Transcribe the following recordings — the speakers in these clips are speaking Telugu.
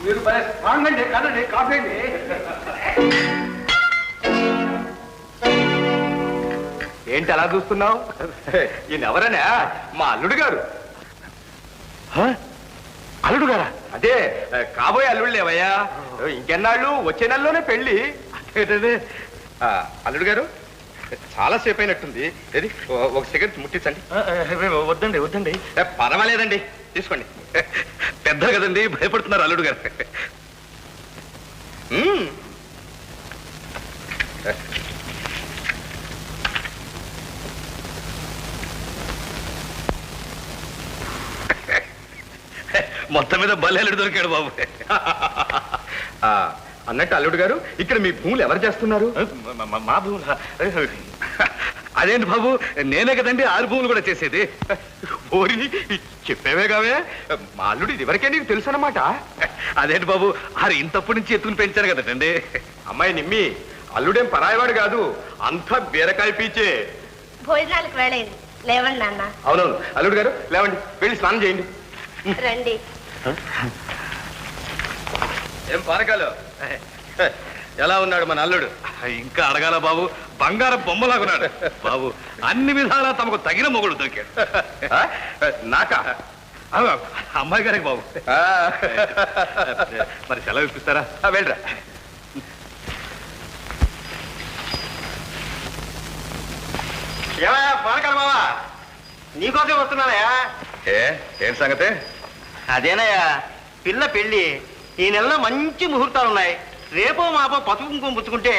మీరు స్ట్రాంగ్ అండి కాదండి కాఫీ అండి. ఏంటి అలా చూస్తున్నావు? ఈయన ఎవరనే? మా అల్లుడు గారు. అల్లుడు గారా? అదే కాబోయే అల్లుడు లేవయ్యా. ఇంకెన్నాళ్ళు వచ్చే నెలలోనే పెళ్లి. అల్లుడు గారు చాలా సేపు అయినట్టుంది. ఏది ఒక సెకండ్ ముట్టించండి. వద్దండి వద్దండి. పర్వాలేదండి తీసుకోండి. పెద్దలు కదండి భయపడుతున్నారు అల్లుడు గారు. మొత్తం మీద బల్లి అల్లుడు దొరికాడు బాబు. అన్నట్టు అల్లుడు గారు ఇక్కడ మీ భూములు ఎవరు చేస్తున్నారు? మా భూములు. అదేంటి బాబు నేనే కదండి 6 భూములు కూడా చేసేది. ఓరి చెప్పేవే కావే. మా అల్లుడు ఇది వరకే నీకు తెలుసు అన్నమాట. అదేంటి బాబు 6 ఇంతప్పటి నుంచి ఎత్తుకుని పెంచారు కదండి. అమ్మాయి నిమ్మి అల్లుడేం పరాయవాడు కాదు, అంతా బీరకాయ పీచే. భోజనాలకు వేళైంది, లేవండి నాన్న. అవునవును అల్లుడు గారు లేవండి, వెళ్ళి స్నానం చేయండి. రండి. ఏం పానకాలు ఎలా ఉన్నాడు మన అల్లుడు? ఇంకా అడగాల బాబు, బంగారం బొమ్మలాగున్నాడు బాబు. అన్ని విధాలా తమకు తగిన మొగుడు దొరికాడు. నాకా? అమ్మాయి గారికి బాబు. మరి సెలవు ఇప్పిస్తారా? వెళ్ళరా. ఏమయ్యా పానకాల బావా, నీకోసం వస్తున్నానయ్యా. ఏం సంగతే? అదేనయ్యా పిల్ల పెళ్లి ఈ నెలలో మంచి ముహూర్తాలు ఉన్నాయి. రేపో మాపో పసుపు కుంకుమ పుచ్చుకుంటే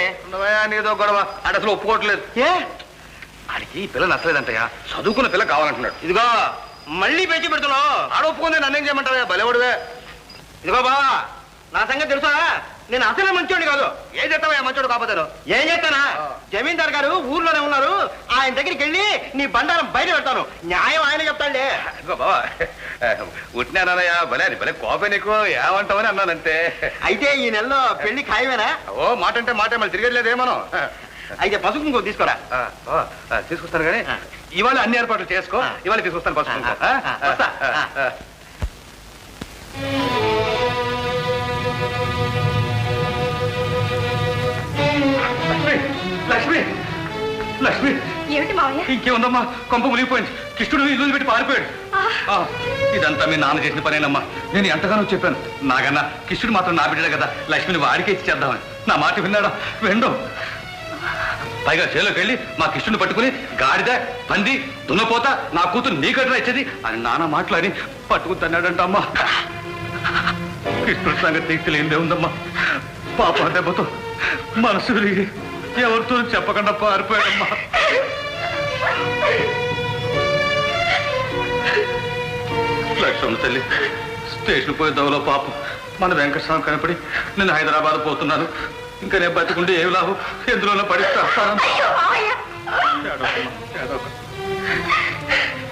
నీదో గొడవ. అది అసలు ఒప్పుకోవట్లేదు. ఏ ఆడికి ఈ పిల్ల నచ్చలేదంటయ్యా, చదువుకున్న పిల్ల కావాలంటున్నాడు. ఇదిగో మళ్ళీ పెంచి పెడుతున్నావు. ఆడ ఒప్పుకుంది నన్నేం చేయమంటావా? బలవడువే. ఇదిగో బావా నా సంగతి తెలుసా, నేను అసలే మంచోడిని కాదు. ఏం చేస్తావా మంచోడు కాకపోతాను? ఏం చేస్తానా, జమీందార్ గారు ఊర్లోనే ఉన్నారు, ఆయన దగ్గరికి వెళ్ళి నీ బండారం బయట పెడతాను. న్యాయం ఆయన చెప్తాడులే. బాబా ఉట్టినానయ్యా, భలే అది భలే కోపే నీకు. ఏమంటావని అన్నానంతే. అయితే ఈ నెలలో పెళ్లి ఖాయమేనా? ఓ మాట అంటే మాట, మళ్ళీ తిరగట్లేదేమో. అయితే పసుపు కుంకుమ తీసుకోరా. తీసుకొస్తాను కానీ ఇవాళ అన్ని ఏర్పాట్లు చేసుకో. ఇవాళ తీసుకొస్తాను పసుపు కుంకుమ. లక్ష్మి లక్ష్మి ఏమిటి మావయ్య? ఇంకేముందమ్మా, కొంప మునిగిపోయింది. కృష్ణుడు ఇల్లు పెట్టి పారిపోయాడు. ఇదంతా మీ నాన్న చేసిన పనేనమ్మా. నేను ఎంతగానో చెప్పాను, నాకన్నా కృష్ణుడు మాత్రం నా బిడ్డ కదా, లక్ష్మిని వాడికే ఇచ్చి చేద్దామని. నా మాట విన్నాడా? వెండు. పైగా చేలోకి వెళ్ళి మా కృష్ణుని పట్టుకుని గాడిద పంది దున్నపోత నా కూతురు నీకట్రా ఇచ్చేది అని నాన్న మాట్లాడి పట్టుకుని తన్నాడంట అమ్మా. కృష్ణుడి సంగతి తెలియదే ఉందమ్మా. పాప దెబ్బతో మనసు విరిగి ఎవరితో చెప్పకుండా పారిపోయాడమ్మా. లక్ష్మణ తల్లి స్టేషన్ పోయే దవలో పాపం మన వెంకటస్వామి కనపడి నేను హైదరాబాద్ పోతున్నాను, ఇంకా నేను బతికుంటే ఏమి లాభం, ఎందులోనో పడిస్తాను.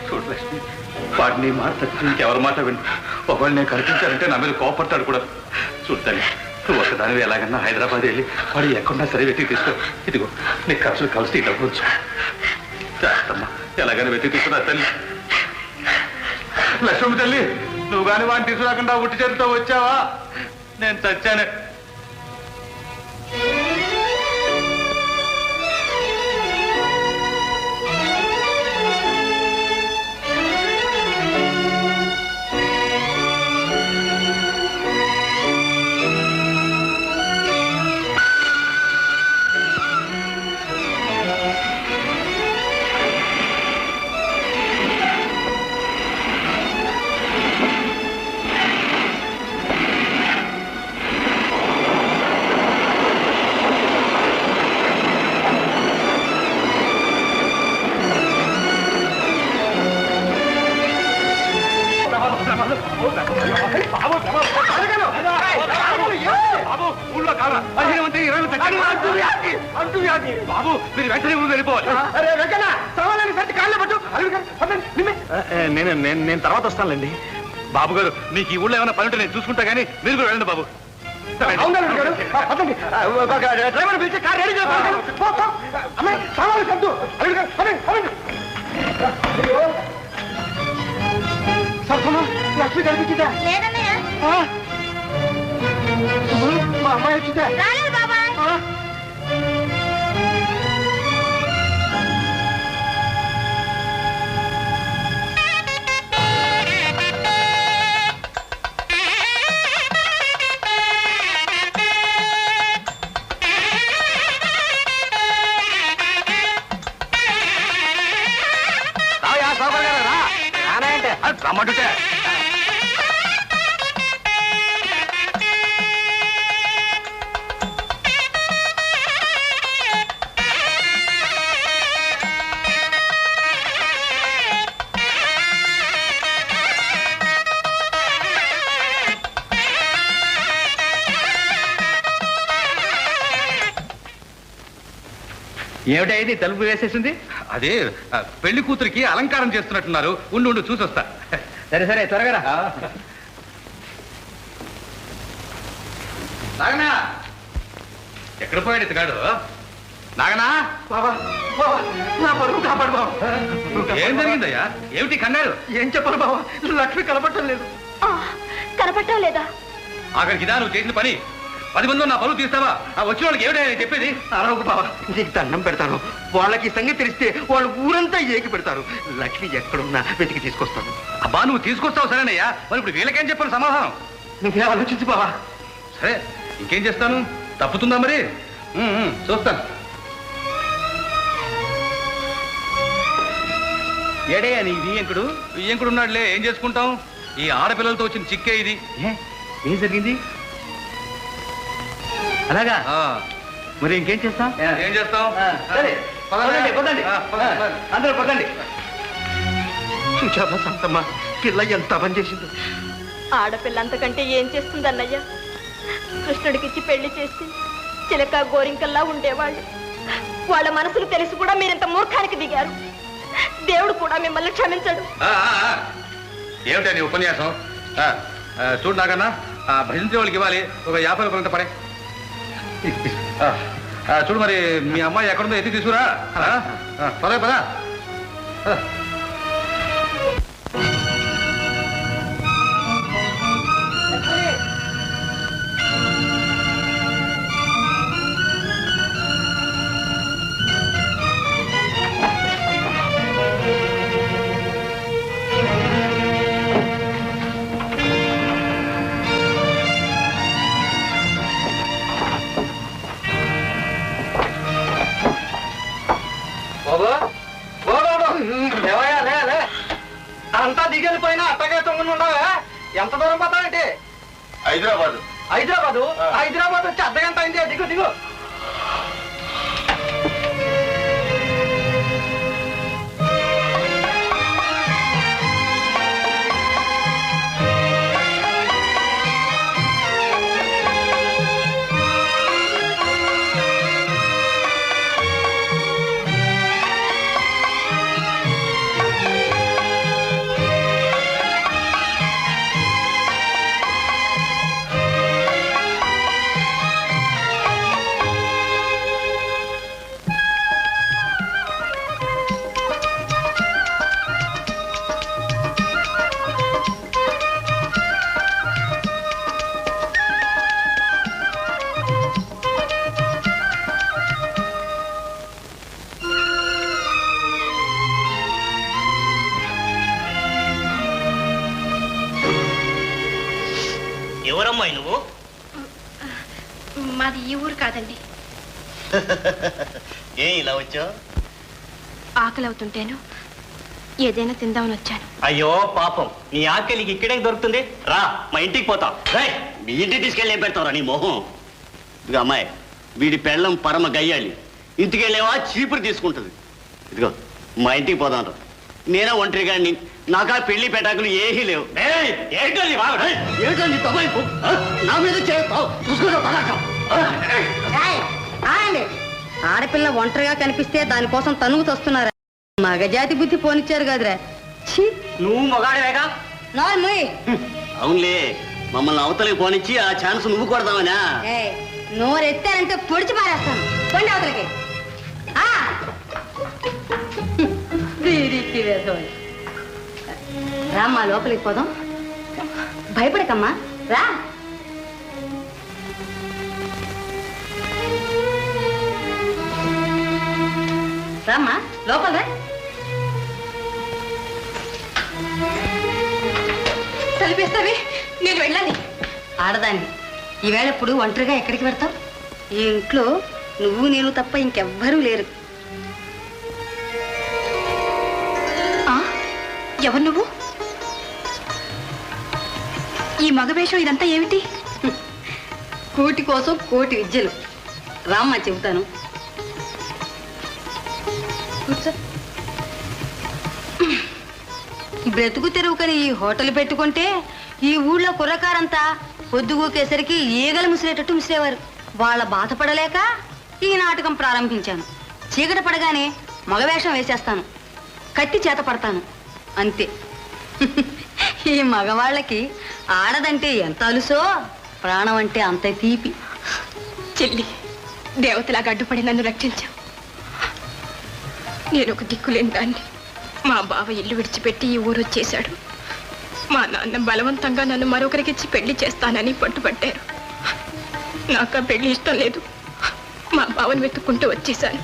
చూడు లక్ష్మి, వాడిని మాట ఇంకెవరి మాట విను. ఒకవేళ నేను కనిపించాలంటే నా మీద కోపడతాడు కూడా. చూడు తల్లి, నువ్వు ఒకదానివి ఎలాగన్నా హైదరాబాద్ వెళ్ళి వాడు ఎక్కడున్నా సరే వెతికి తీసుకో. ఇదిగో నీ ఖర్చులు కలిసి డబ్బు చేస్తమ్మా, ఎలాగైనా వెతికి తీసుకురా తల్లి. లక్ష్మి తల్లి, నువ్వు కానీ వాడిని తీసుకురాకుండా ఉట్టి చేతితో వచ్చావా నేను చచ్చానే. బాబు మీరు వెంటనే ఊరు వెళ్ళిపోవాలి. నేను తర్వాత వస్తానులేండి. బాబు గారు మీకు ఈ ఊళ్ళో ఏమైనా పని ఉంటే నేను చూసుకుంటా కానీ మీరు కూడా వెళ్ళండి బాబు. డ్రైవర్ పిలిచి కార్ రెడీ లక్ష్మి కనిపించిందా? లేదన్నయ్య. వచ్చేస్తే రాలేదు బాబాయ్. రమ్మంటుంటే ఏమిటా ఇది తలుపు వేసేసింది? అదే పెళ్లి కూతురికి అలంకారం చేస్తున్నట్టున్నారు. ఉండు ఉండు చూసొస్తా. సరే సరే త్వరగా రా. నాగనా ఎక్కడ పోయాడు ఇతగాడు? నాగనా బాబా బాబా నా పరువు కాపాడు బాబా. ఏం జరిగిందయ్యా? ఏమిటి కన్నారు? ఏం చెప్పాలి బాబా, లక్ష్మి కనపడటం లేదు. కనపడటం లేదా? ఆఖరికి ఇదా నువ్వు చేసిన పని? 10 మంది నా పరువు తీస్తావా? ఆ వచ్చిన వాళ్ళకి ఏమిటా నేను చెప్పేది? అరవకు బాబా, నీకు దండం పెడతాను. వాళ్ళకి సంగతి తెలిస్తే వాళ్ళు ఊరంతా ఏకి పెడతారు. లక్ష్మి ఎక్కడున్నా వెతికి తీసుకొస్తాను. అబ్బా నువ్వు తీసుకొస్తావు సరేనయ్యా, మరి ఇప్పుడు వీళ్ళకేం చెప్పాలి సమాధానం? నువ్వే ఆలోచించు బాబా. సరే ఇంకేం చేస్తాను? తప్పుతుందా మరి? చూస్తాను. ఏడయ్యా నీ వియ్యంకుడు? ఇంకుడు ఉన్నాడులే, ఏం చేసుకుంటాం? ఈ ఆడపిల్లలతో వచ్చిన చిక్కే ఇది. ఏం జరిగింది? అలాగా? ఆ, మరి ఇంకేం చేస్తాం? ఏం చేస్తాం? సరే, పదండి, పదండి. పదండి. అందరూ పదండి. చూచావా సంతమ్మ, పిల్ల ఎంత పని చేసిందో. ఆడపిల్ల అంతకంటే ఏం చేస్తుంది అన్నయ్య? కృష్ణుడికిచ్చి పెళ్లి చేసి చిలక గోరింకల్లా ఉండేవాళ్ళు. వాళ్ళ మనసులు తెలిసి కూడా మీరింత మూర్ఖానికి దిగారు. దేవుడు కూడా మిమ్మల్ని క్షమించడు. ఏమిటా నీ ఉపన్యాసం? చూడు నాకన్నా, భజంత్రి వాళ్ళకి ఇవ్వాలి ఒక 50 రూపాయలంత పడే. చూడు మరి మీ అమ్మాయి ఎక్కడుందో ఎత్తి తీసుకురా. పదా పదా. అంతా దిగెళ్ళిపోయినా అట్టగా తొంగని ఉండవా? ఎంత దూరం పోతావంటే? హైదరాబాద్. హైదరాబాద్ వచ్చి అర్ధగంట అయింది. దిగు దిగు. ఎవరమ్మాయి నువ్వు? మాది ఈ ఊరు కాదండి. ఏ ఇలా వచ్చావు? ఆకలి అవుతుంటేను ఏదైనా తిందామని వచ్చాను. అయ్యో పాపం, నీ ఆకలికి ఇక్కడే దొరుకుతుంది. రా మా ఇంటికి పోతాం. మీ ఇంటికి తీసుకెళ్ళి ఏం పెడతావురా నీ మొహం? ఇదిగో అమ్మాయి, వీడి పెళ్ళం పరమ గయ్యాలి. ఇంటికి వెళ్ళేవా చీపురు తీసుకుంటుంది. ఇదిగో మా ఇంటికి పోదాం రా. నేనే ఒంటరిగాడిని, నాకా పెళ్లి పెటాకులు ఏమీ లేవు. ఏంటో నీ తమాయింపు? నా మీద చేస్తావు చూసుకో. ఆడపిల్ల ఒంటరిగా కనిపిస్తే దానికోసం తనుగు తొస్తున్నారా? మగజాతి బుద్ధి పోనిచ్చారు కదరా. నువ్వు మొగాడివేగా? అవునులే, మమ్మల్ని అవతలికి పోనిచ్చి ఆ ఛాన్స్ నువ్వు కొడదామనా? నోరెత్తారంటే పొడిచి పారేస్తాను. పోండి అవతలకి. రామ్మా, లోపలికి పోదాం. భయపడకమ్మా, రా. లోపల తలిపేస్తావే, నేను వెళ్ళాలి. ఆడదాన్ని ఈవేళ ఎప్పుడు ఒంటరిగా ఎక్కడికి పెడతావు? ఈ ఇంట్లో నువ్వు నేను తప్ప ఇంకెవ్వరూ లేరు. ఎవరు నువ్వు? ఈ మగవేషం ఇదంతా ఏమిటి? కూటి కోసం కోటి విద్యలు. రామ్మా చెబుతాను. కూర్చో. బ్రతుకు తెరువుకని ఈ హోటల్ పెట్టుకుంటే ఈ ఊళ్ళో కుర్రకారంతా పొద్దుగూకేసరికి ఈగలు ముసిరేటట్టు ముసిరేవారు. వాళ్ళ బాధపడలేక ఈ నాటకం ప్రారంభించాను. చీకటి పడగానే మగవేషం వేసేస్తాను, కత్తి చేత పడతాను, అంతే. ఈ మగవాళ్ళకి ఆడదంటే ఎంత అలుసో, ప్రాణం అంటే అంత తీపి. చెల్లి, దేవతలాగా అడ్డుపడి నన్ను రక్షించావు. నేను ఒక దిక్కులేని దాన్ని. మా బావ ఇల్లు విడిచిపెట్టి ఈ ఊరు వచ్చేశాడు. మా నాన్న బలవంతంగా నన్ను మరొకరికిచ్చి పెళ్లి చేస్తానని పట్టుబట్టారు. నాకు ఆ పెళ్లి ఇష్టం లేదు. మా బావని వెతుక్కుంటూ వచ్చేశాను.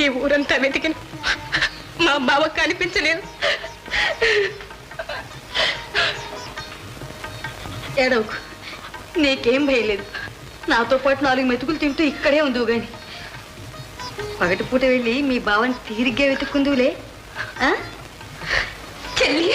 ఈ ఊరంతా వెతికిన మా బావ కనిపించలేదు. ఏడవకు, నీకేం భయలేదు. నాతో పాటు 4 మెతుకులు తింటూ ఇక్కడే ఉందువు గాని. పగటిపూట వెళ్ళి మీ బావని తీరిగ్గా వెతుక్కుందువులే. చెల్లి